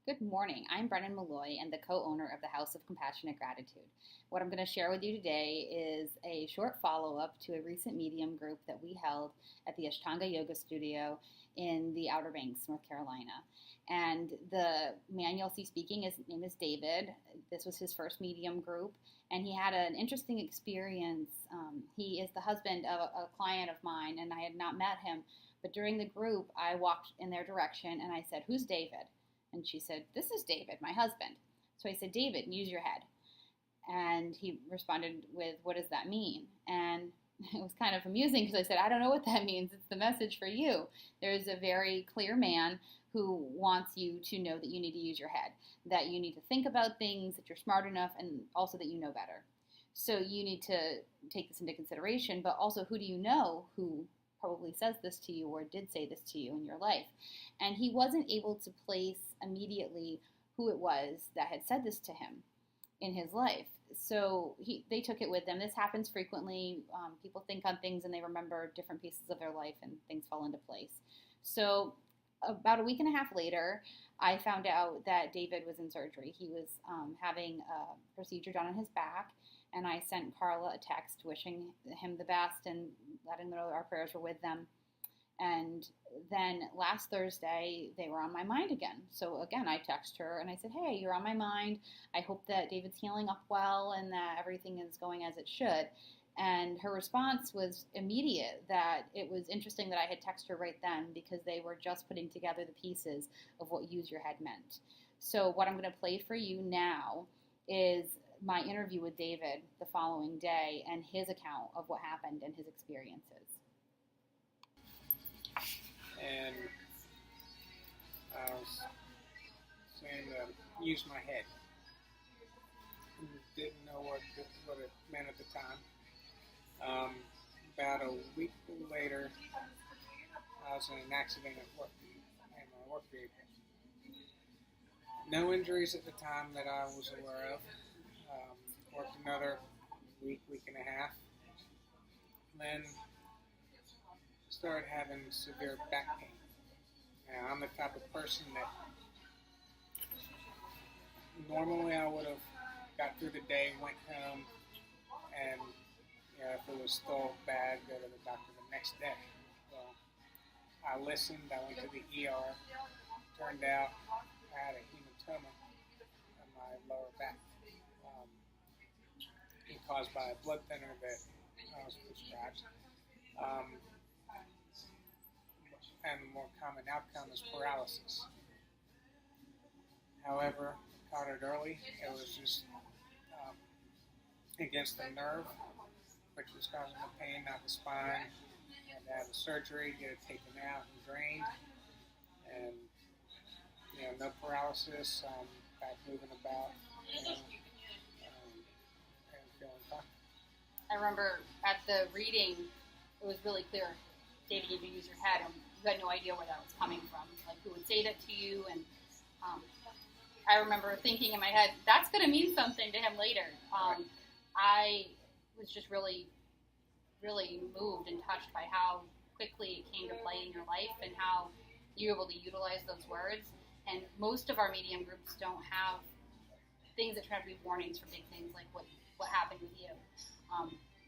Good morning. I'm Brennan Malloy and the co-owner of the House of Compassionate Gratitude. What I'm going to share with you today is a short follow-up to a recent medium group that we held at the Ashtanga Yoga Studio in the Outer Banks, North Carolina. And the man you'll see speaking, his name is David. This was his first medium group, and he had an interesting experience. He is the husband of a client of mine, and I had not met him. But during the group, I walked in their direction and I said, "Who's David?" And she said, "This is David, my husband." So I said, "David, use your head." And he responded with, "What does that mean?" And it was kind of amusing because I said, "I don't know what that means. It's the message for you. There's a very clear man who wants you to know that you need to use your head, that you need to think about things, that you're smart enough, and also that you know better. So you need to take this into consideration, but also who do you know who probably says this to you or did say this to you in your life?" And he wasn't able to place immediately who it was that had said this to him in his life. So they took it with them. This happens frequently. People think on things and they remember different pieces of their life and things fall into place. So about a week and a half later, I found out that David was in surgery. He was having a procedure done on his back, and I sent Carla a text wishing him the best and letting them know our prayers were with them. And then last Thursday, they were on my mind again. So again, I texted her and I said, "Hey, you're on my mind. I hope that David's healing up well and that everything is going as it should." And her response was immediate, that it was interesting that I had texted her right then because they were just putting together the pieces of what use your head meant. So what I'm going to play for you now is my interview with David the following day and his account of what happened and his experiences. And I was saying use my head. Didn't know what it meant at the time. About a week later, I was in an accident at work, in my work vehicle. No injuries at the time that I was aware of. Worked another week and a half. Then started having severe back pain. Now, I'm the type of person that normally I would have got through the day, went home, and if it was still bad, go to the doctor the next day. Well, I listened. I went to the ER. Turned out I had a hematoma on my lower back, caused by a blood thinner that I was prescribed. And the more common outcome is paralysis. However, caught it early. It was just against the nerve, which was causing the pain, not the spine. And had the surgery, get it taken out and drained, and no paralysis. Back moving about, and feeling fine. I remember at the reading, it was really clear. David, you use your head, and you had no idea where that was coming from. Like, who would say that to you? And I remember thinking in my head, that's going to mean something to him later. I was just really, really moved and touched by how quickly it came to play in your life and how you were able to utilize those words. And most of our medium groups don't have things that try to be warnings for big things like what happened with you.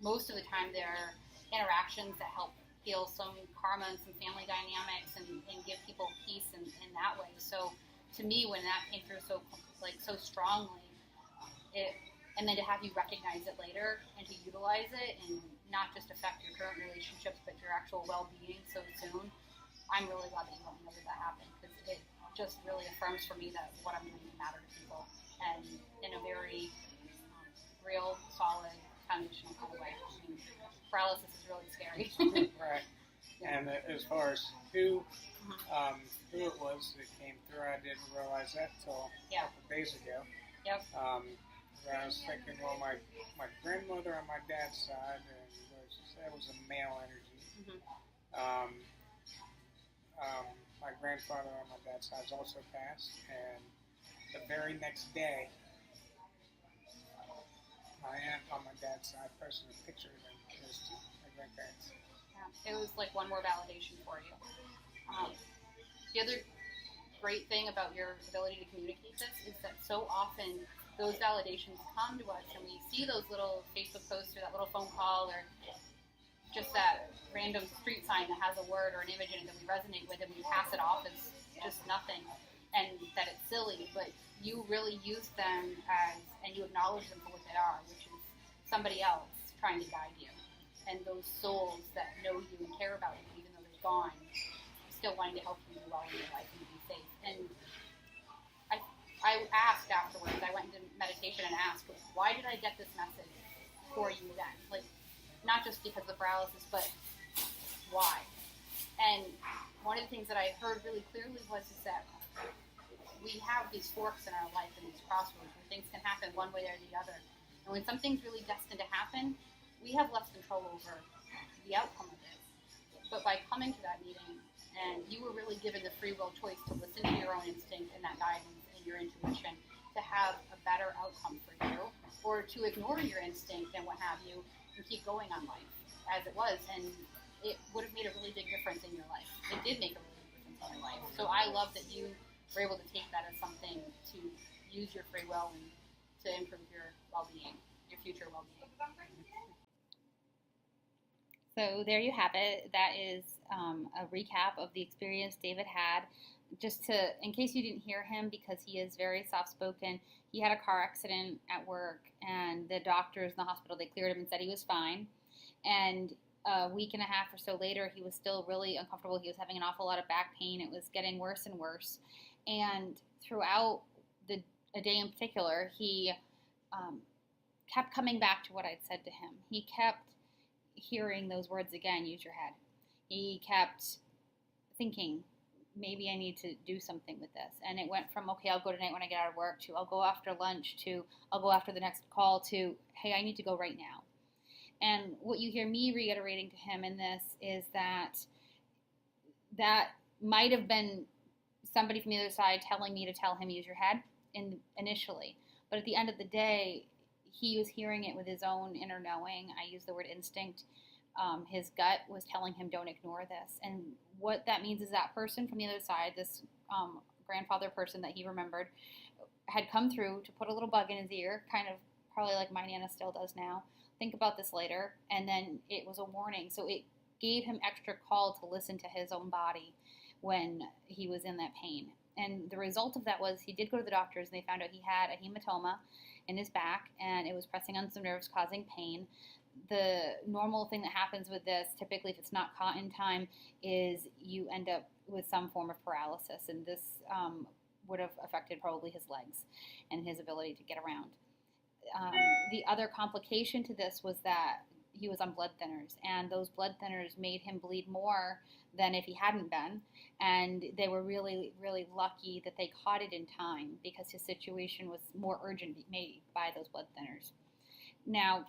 Most of the time, they're interactions that help heal some karma and some family dynamics and give people peace in that way. So to me, when that came through so strongly, and then to have you recognize it later and to utilize it and not just affect your current relationships but your actual well-being so soon, I'm really glad that you let me know that happened, because it just really affirms for me that what I'm doing can matter to people, and in a very real, solid, foundational kind of way. I mean, paralysis is really scary. Right. Yeah. And as far as who it was that came through, I didn't realize that till a couple days ago. Yep. I was thinking, well, my grandmother on my dad's side, and she said it was a male energy. Mm-hmm. My grandfather on my dad's side also passed, and the very next day, my aunt on my dad's side posted a picture of them, those two, my grandparents. Yeah, it was like one more validation for you. The other great thing about your ability to communicate this is that so often those validations come to us and we see those little Facebook posts or that little phone call or just that random street sign that has a word or an image in it that we resonate with, and we pass it off as just nothing and that it's silly, but you really use them as, and you acknowledge them for what they are, which is somebody else trying to guide you. And those souls that know you and care about you, even though they're gone, still wanting to help you do well in your life and to be safe. And I asked afterwards, I went into meditation and asked, why did I get this message for you then? Like, not just because of the paralysis, but why? And one of the things that I heard really clearly was is that we have these forks in our life and these crossroads where things can happen one way or the other. And when something's really destined to happen, we have less control over the outcome of it. But by coming to that meeting, and you were really given the free will choice to listen to your own instinct and that guidance and your intuition to have a better outcome for you, or to ignore your instinct and what have you, and keep going on life as it was. And it would have made a really big difference in your life. It did make a really big difference in your life. So I love that you were able to take that as something to use your free will and to improve your well-being, your future well-being. So there you have it. That is a recap of the experience David had. Just to, in case you didn't hear him, because he is very soft-spoken, he had a car accident at work, and the doctors in the hospital, they cleared him and said he was fine. And a week and a half or so later, he was still really uncomfortable. He was having an awful lot of back pain. It was getting worse and worse. And throughout a day in particular, he kept coming back to what I'd said to him. He kept hearing those words again, use your head. He kept thinking, maybe I need to do something with this. And it went from, okay, I'll go tonight when I get out of work, to I'll go after lunch, to I'll go after the next call, to, hey, I need to go right now. And what you hear me reiterating to him in this is that might have been somebody from the other side telling me to tell him use your head initially. But at the end of the day, he was hearing it with his own inner knowing. I use the word instinct. His gut was telling him, don't ignore this. And what that means is that person from the other side, this grandfather person that he remembered, had come through to put a little bug in his ear, kind of probably like my Nana still does now. Think about this later. And then it was a warning. So it gave him extra call to listen to his own body when he was in that pain. And the result of that was he did go to the doctors, and they found out he had a hematoma in his back, and it was pressing on some nerves, causing pain. The normal thing that happens with this, typically if it's not caught in time, is you end up with some form of paralysis, and this would have affected probably his legs and his ability to get around. The other complication to this was that he was on blood thinners, and those blood thinners made him bleed more than if he hadn't been, and they were really, really lucky that they caught it in time, because his situation was more urgent made by those blood thinners. Now,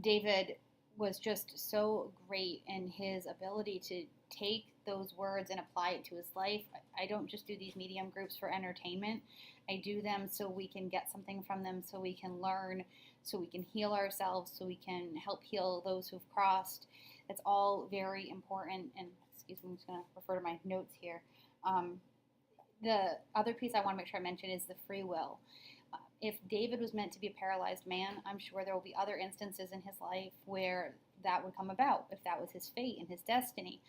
David was just so great in his ability to take those words and apply it to his life. I don't just do these medium groups for entertainment. I do them so we can get something from them, so we can learn, so we can heal ourselves, so we can help heal those who've crossed. It's all very important. And excuse me, I'm just going to refer to my notes here. The other piece I want to make sure I mention is the free will. If David was meant to be a paralyzed man, I'm sure there will be other instances in his life where that would come about, if that was his fate and his destiny.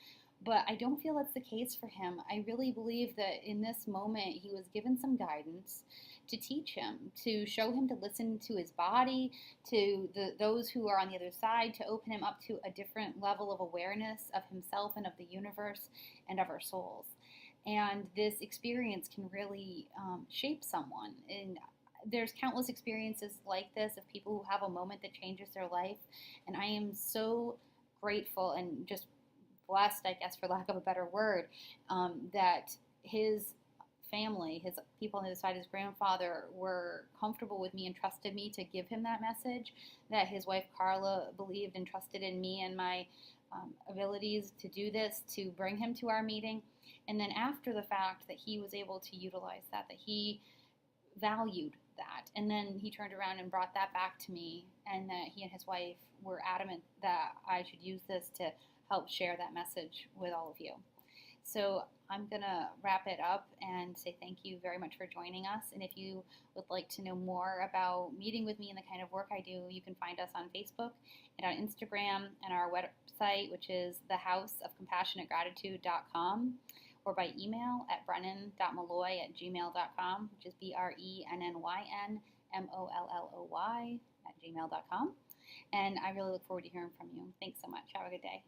But I don't feel that's the case for him. I really believe that in this moment he was given some guidance to teach him, to show him to listen to his body, to those who are on the other side, to open him up to a different level of awareness of himself and of the universe and of our souls. And this experience can really shape someone. And there's countless experiences like this of people who have a moment that changes their life. And I am so grateful and just blessed, I guess, for lack of a better word, that his family, his people on the other side, his grandfather, were comfortable with me and trusted me to give him that message, that his wife Carla believed and trusted in me and my abilities to do this, to bring him to our meeting. And then after the fact, that he was able to utilize that he valued that. And then he turned around and brought that back to me, and that he and his wife were adamant that I should use this to help share that message with all of you. So I'm going to wrap it up and say thank you very much for joining us. And if you would like to know more about meeting with me and the kind of work I do, you can find us on Facebook and on Instagram and our website, which is thehouseofcompassionategratitude.com, or by email at brennan.molloy@gmail.com, which is BRENNYNMOLLOY @gmail.com. And I really look forward to hearing from you. Thanks so much. Have a good day.